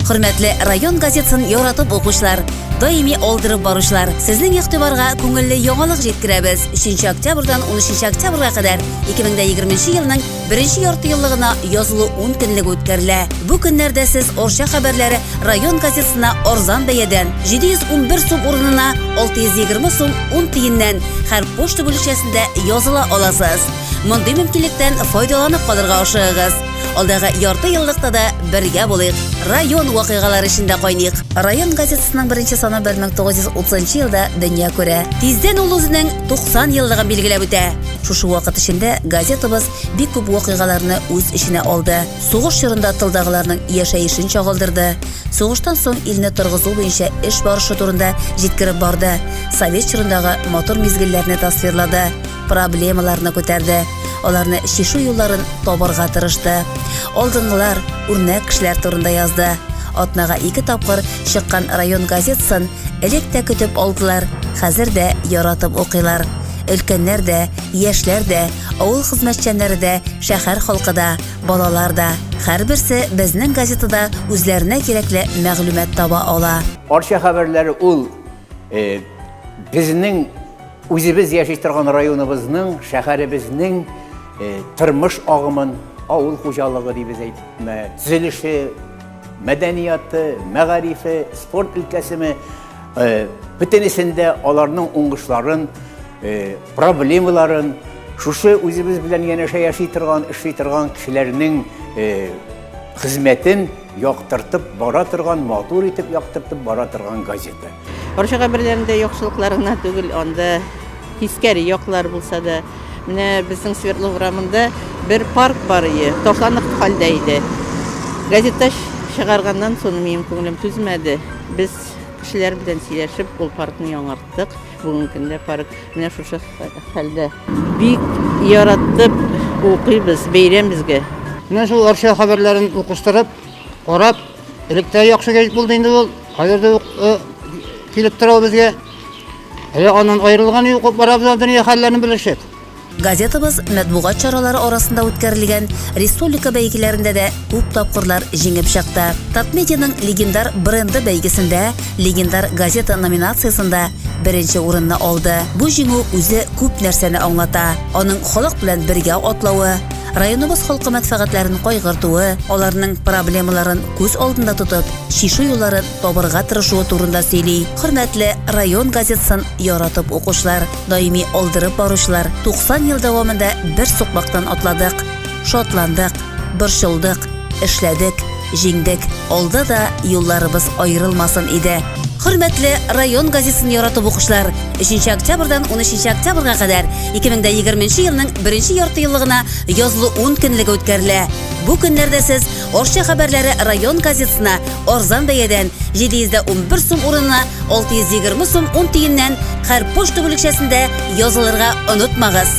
Hürmetli rayon gazetsin yoratып оқушылар, doimiy oldirib borishlar. Sizning ig'tiborga ko'ngilli yangilik yetkiramiz. 3 oktyabrdan 13 oktyabrga qadar 2020 yilning 1-yortiyilligina yozili 10 kunlik o'tkaziladi. Bu kunlarda siz O'rsha xabarlari rayon gazetasida arzon bayadan 711 so'm o'rnina 620 so'm 10 tiyindan har pochta bo'lishasida yozila olasiz. Bunday mumkinlikdan foydalanib qolirga o'xshaysiz. Aldağı yartı yıllıkta da birge bo'layıq. Rayon voqealari ishida qo'ynik. Rayon gazetasining 1-soni 1930 yilda dunyo ko'ra. Tezdan ul o'zining 90 yilligini belgilab o'tdi. Shu vaqt ichida gazetamiz bir ko'p voqealarni o'z ishine oldi. So'g'ish chorida tildag'larning yashayishini chog'ildirdi. So'g'ishdan so'ng ilni turg'izuv bo'yicha ish borishi turida yetkirib bordi. Sovet choridagi motor mezgillarni tasvirladi. Problemalarni ko'tardi. Ularni shishu yo'llarini to'g'riga tirishdi. Oldingilar o'rnak kishilar turida yozdi. Otnaga 2 topqir chiqqan rayon gazetsin elekta kutib oldilar. Hozirda yoratib o'qiylar. Ulkanlarda, yoshlarda, avul xizmatchillarida, shahar xalqida, bolalarda har birisi bizning gazetada o'zlariga kerakli ma'lumot topa ola. O'rsha xabarlari ul bizning o'zimiz yashayib turgan rayonimizning, shaharimizning turmush og'imin, avul xo'jaligi deymiz aytma, tuzilishi, madaniyati, ma'rifi, sport ilkasimi butinisinde ularning o'ng'ishlarin, problemalarin, shu o'zimiz bilan yana yashayib turgan kishilarning xizmatin yoqtirtib bora turgan, motor etib yoqtirtib bora turgan gazeta. O'rsha xabarlarında yo'qchiliklarına tugul onda hiskari yo'qlar bo'lsa da, mana bizning Svertlov ramında bir park var edi, to'xlanib holdaydi. Gazeta chiqargandan so'ng mening ko'nglim tuzmadi. Biz kishilar bilan сөйләшеп bu parkni yang'artdik. Bugungi kunda park mana shu holda. Bik yaratib o'qiymiz, bayram bizga. Mana shu O'rsha xabarlarini o'qishtirib, qarab, elektr yo'qshiga bo'ldi endi bu. Qayerda kelib turadi bizga. Ondan ayrılgan yo'q, barabir dunyo hallarini bilishib. Gazetamiz matbuot choralari orasida o'tkazilgan respublika beygilarida da ko'p topqirlar jengib chiqdi. Tatmediyaning legendar brendi beygisida legendar gazeta nominatsiyasida birinchi o'rinni oldi. Bu jingu o'zi ko'p narsani anglata. Uning xalq bilan birga otlovi, rayonimiz xalqi manfaatlarini qo'yg'irtuvi, ularning problemalarini ko'z oldida tutib, shishu yo'llarini to'g'riga tirishuvi turida seli. Hurmatli rayon gazetasining yoratib o'qishlar, doimiy oldirib borishlar. 90 yil davomida bir suhbatdan otladik, shodlandik, birshildik, ishladik, jingdik. Oldi da yo'llarimiz ayrilmasin edi. Hurmatli rayon gazetasining yoratib o'qishlar 3 oktyabrdan 13 oktyabrga qadar 2020 yilning 1-yortiyilligina yozili 10 kunlik o'tkaziladi. Bu kunlarda siz O'rsha xabarlari rayon gazetasini arzon bayadan 711 so'm o'rnina 620 so'm 10 tiyindan har pochta bo'lishasida yozilirga unutmag'iz.